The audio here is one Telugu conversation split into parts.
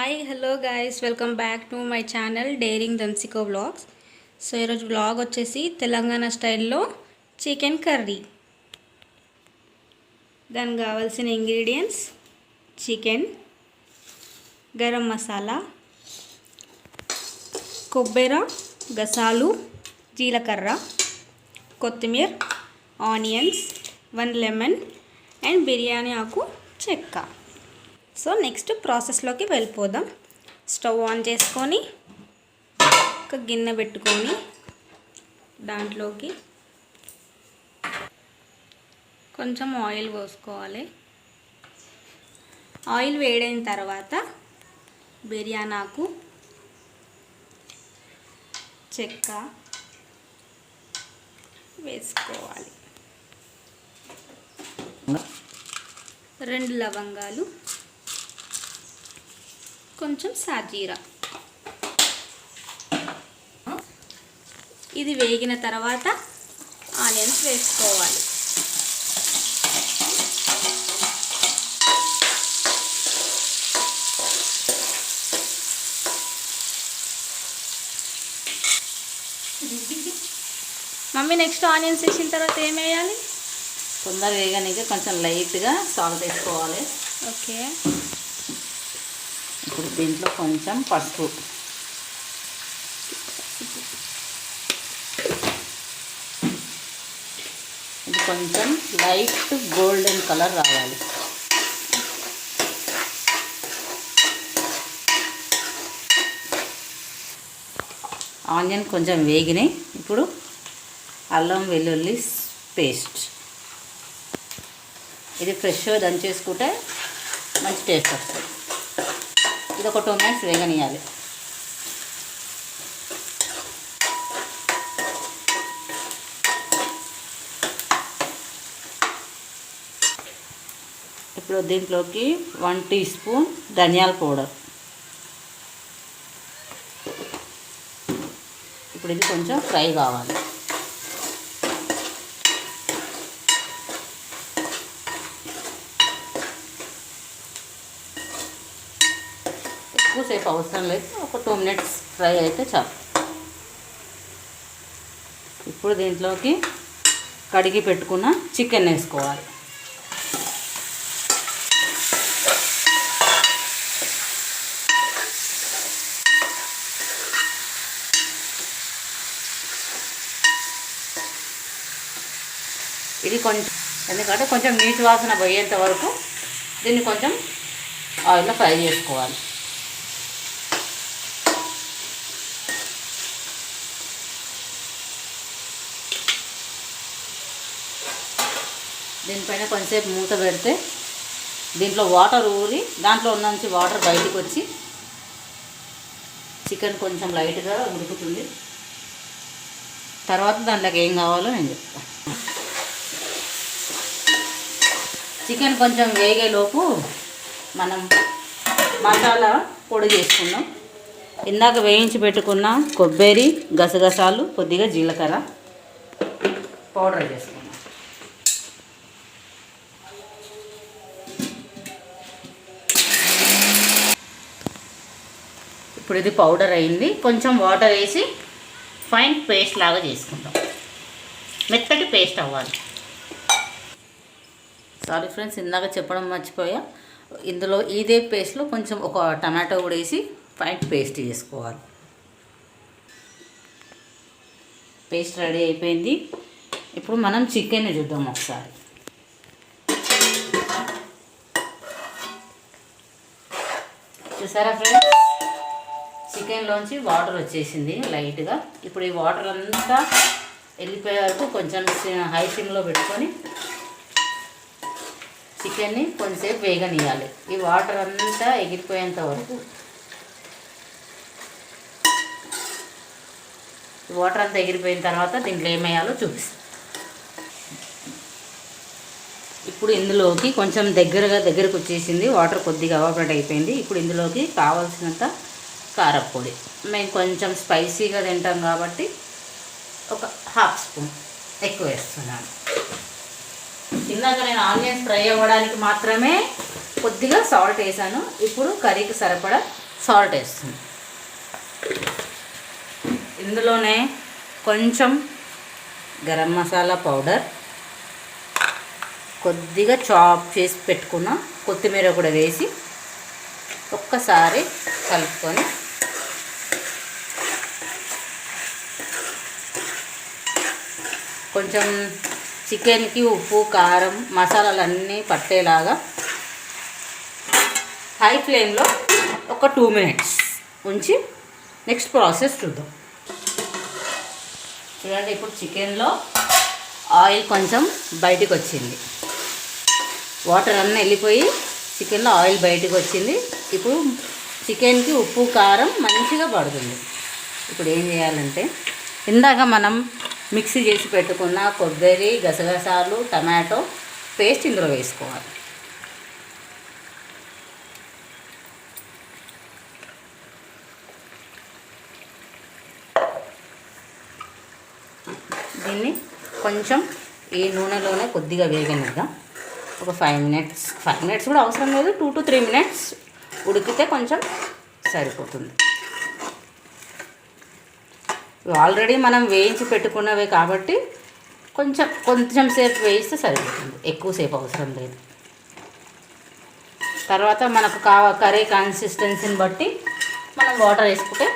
Hi hello guys welcome back to my channel daring దంసికో వ్లాగ్స్. సో ఈరోజు వ్లాగ్ వచ్చేసి తెలంగాణ స్టైల్లో చికెన్ కర్రీ. దానికి కావాల్సిన ఇంగ్రీడియంట్స్ చికెన్, గరం మసాలా, కొబ్బరి, గసాలు, జీలకర్ర, కొత్తిమీర, ఆనియన్స్, 1 లెమన్ అండ్ బిర్యానీ ఆకు చెక్క. సో నెక్స్ట్ ప్రాసెస్లోకి వెళ్ళిపోదాం. స్టవ్ ఆన్ చేసుకొని ఒక గిన్నె పెట్టుకొని దాంట్లోకి కొంచెం ఆయిల్ పోసుకోవాలి. ఆయిల్ వేడైన తర్వాత బిర్యానీ ఆకు, చెక్క వేసుకోవాలి. 2 లవంగాలు, కొంచెం సాజీరా. ఇది వేగిన తర్వాత ఆనియన్స్ వేసుకోవాలి. మమ్మీ నెక్స్ట్ ఆనియన్స్ వేసిన తర్వాత ఏం వేయాలి? తొందరగా వేయడానికి కొంచెం లైట్గా సాల్ట్ వేసుకోవాలి. ఓకే. ఇప్పుడు దీంట్లో కొంచెం పసుపు, ఇది కొంచెం లైట్ గోల్డెన్ కలర్ రావాలి. ఆనియన్ కొంచెం వేగినాయి. ఇప్పుడు అల్లం వెల్లుల్లి పేస్ట్, ఇది ఫ్రెష్గా దంచేసుకుంటే మంచి టేస్ట్ వస్తుంది. ఇది ఒక 2 మినిట్స్ వేగనియాలి. ఇప్పుడు దీంట్లోకి 1 టీ స్పూన్ ధనియాల పౌడర్. ఇప్పుడు ఇది కొంచెం ఫ్రై కావాలి. ఎక్కువసేపు అవసరం లేదు, ఒక 2 మినిట్స్ ఫ్రై అయితే చాలు. ఇప్పుడు దీంట్లోకి కడిగి పెట్టుకున్న చికెన్ వేసుకోవాలి. ఇది కొంచెం, ఎందుకంటే కొంచెం నీటి వాసన పోయేంత వరకు దీన్ని కొంచెం ఆయిల్లో ఫ్రై చేసుకోవాలి. దీనిపైన కొంచెంసేపు మూత పెడితే దీంట్లో వాటర్ ఊరి దాంట్లో ఉన్నంచి వాటర్ బయటకు వచ్చి చికెన్ కొంచెం లైట్గా ఉడుకుతుంది. తర్వాత దాంట్లోకి ఏం కావాలో నేను చెప్తాను. చికెన్ కొంచెం వేగేలోపు మనం మసాలా పొడి చేసుకున్నాం. ఇందాక వేయించి పెట్టుకున్న కొబ్బరి, గసగసాలు, కొద్దిగా జీలకర్ర పౌడర్ చేసుకున్నాం. ఇప్పుడు ఇది పౌడర్ అయింది. కొంచెం వాటర్ వేసి ఫైన్ పేస్ట్ లాగా చేసుకుంటాం. మెత్తటి పేస్ట్ అవ్వాలి. సారీ ఫ్రెండ్స్, ఇందాక చెప్పడం మర్చిపోయా. ఇందులో ఇదే పేస్ట్లో కొంచెం ఒక టమాటో కూడా వేసి ఫైన్ పేస్ట్ చేసుకోవాలి. పేస్ట్ రెడీ అయిపోయింది. ఇప్పుడు మనం చికెన్ చూద్దాం ఒకసారి. చూసారా ఫ్రెండ్స్, చికెన్లోంచి వాటర్ వచ్చేసింది లైట్గా. ఇప్పుడు ఈ వాటర్ అంతా వెళ్ళిపోయే వరకు కొంచెం హై సిమ్లో పెట్టుకొని చికెన్ని కొంచెంసేపు వేగనియాలి. ఈ వాటర్ అంతా ఎగిరిపోయేంత వరకు. ఈ వాటర్ అంతా ఎగిరిపోయిన తర్వాత దీంట్లో ఏమేయాలో చూపిస్తాను. ఇప్పుడు ఇందులోకి కొంచెం దగ్గరకు వచ్చేసింది, వాటర్ కొద్దిగా ఎవాపరేట్ అయిపోయింది. ఇప్పుడు ఇందులోకి కావాల్సినంత కారపొడి. మేము కొంచెం స్పైసీగా తింటాం కాబట్టి ఒక 1/2 స్పూన్ ఎక్కువ వేస్తున్నాను. ఇందాక నేను ఆనియన్స్ ఫ్రై అవ్వడానికి మాత్రమే కొద్దిగా సాల్ట్ వేసాను. ఇప్పుడు కర్రీకి సరిపడా సాల్ట్ వేస్తుంది. ఇందులోనే కొంచెం గరం మసాలా పౌడర్, కొద్దిగా చాప్ చేసి పెట్టుకున్న కొత్తిమీర కూడా వేసి ఒక్కసారి కలుపుకొని కొంచెం చికెన్కి ఉప్పు కారం మసాలాలు అన్నీ పట్టేలాగా హై ఫ్లేమ్లో ఒక 2 minutes ఉంచి నెక్స్ట్ ప్రాసెస్ చూద్దాం. చూడండి, ఇప్పుడు చికెన్లో ఆయిల్ కొంచెం బయటికి వచ్చింది, వాటర్ అన్నీ వెళ్ళిపోయి చికెన్లో ఆయిల్ బయటికి వచ్చింది. ఇప్పుడు చికెన్కి ఉప్పు కారం మంచిగా పడుతుంది. ఇప్పుడు ఏం చేయాలంటే ఇందాక మనం మిక్సీ చేసి పెట్టుకున్న కొబ్బరి, గసగసాలు, టమాటో పేస్ట్ ఇందులో వేసుకోవాలి. దీన్ని కొంచెం ఈ నూనెలోనే కొద్దిగా వేగనిద్దాం. ఒక 5 minutes కూడా అవసరం లేదు, 2 to 3 minutes ఉడికితే కొంచెం సరిపోతుంది. ఆల్రెడీ మనం వేయించి పెట్టుకున్నవే కాబట్టి కొంచెం సేపు వేయిస్తే సరిపోతుంది, ఎక్కువసేపు అవసరం లేదు. తర్వాత మనకు కర్రీ కన్సిస్టెన్సీని బట్టి మనం వాటర్ వేసుకుంటే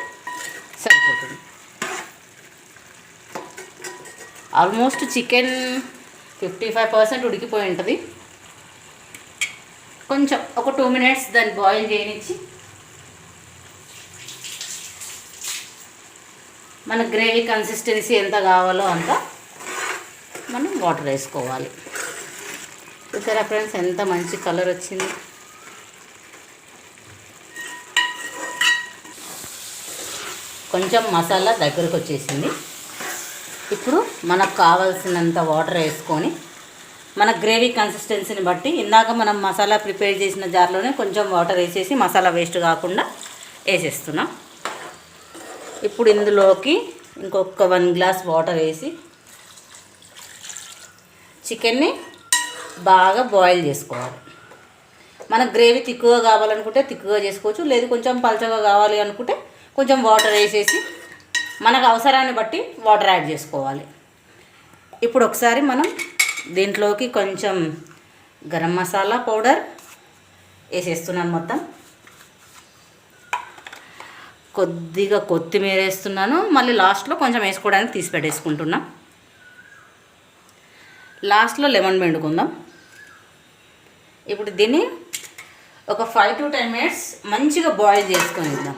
సరిపోతుంది. ఆల్మోస్ట్ చికెన్ 55% ఉడికిపోయి ఉంటుంది. కొంచెం ఒక 2 minutes దాన్ని బాయిల్ చేయనిచ్చి మన గ్రేవీ కన్సిస్టెన్సీ ఎంత కావాలో అంత మనం వాటర్ వేసుకోవాలి. చూసారా ఫ్రెండ్స్, ఎంత మంచి కలర్ వచ్చింది. కొంచెం మసాలా దగ్గరకు వచ్చేసింది. ఇప్పుడు మనకు కావాల్సినంత వాటర్ వేసుకొని మన గ్రేవీ కన్సిస్టెన్సీని బట్టి ఇందాక మనం మసాలా ప్రిపేర్ చేసిన జార్లోనే కొంచెం వాటర్ వేసేసి మసాలా వేస్ట్ కాకుండా వేసేస్తున్నాం. ఇప్పుడు ఇందులోకి ఇంకొక 1 glass వాటర్ వేసి చికెన్ని బాగా బాయిల్ చేసుకోవాలి. మనకు గ్రేవీ తిక్కుగా కావాలనుకుంటే తిక్కుగా చేసుకోవచ్చు, లేదు కొంచెం పలచగా కావాలి అనుకుంటే కొంచెం వాటర్ వేసేసి మనకు అవసరాన్ని బట్టి వాటర్ యాడ్ చేసుకోవాలి. ఇప్పుడు ఒకసారి మనం దీంట్లోకి కొంచెం గరం మసాలా పౌడర్ వేసేస్తున్నాను, మొత్తం కొద్దిగా కొత్తిమీర వేస్తున్నాను, మళ్ళీ లాస్ట్లో కొంచెం వేసుకోవడానికి తీసి పెట్టేసుకుంటున్నా. లాస్ట్లో లెమన్ పిండుకుందాం. ఇప్పుడు దీన్ని ఒక 5 to 10 minutes మంచిగా బాయిల్ చేసుకొని ఇద్దాం.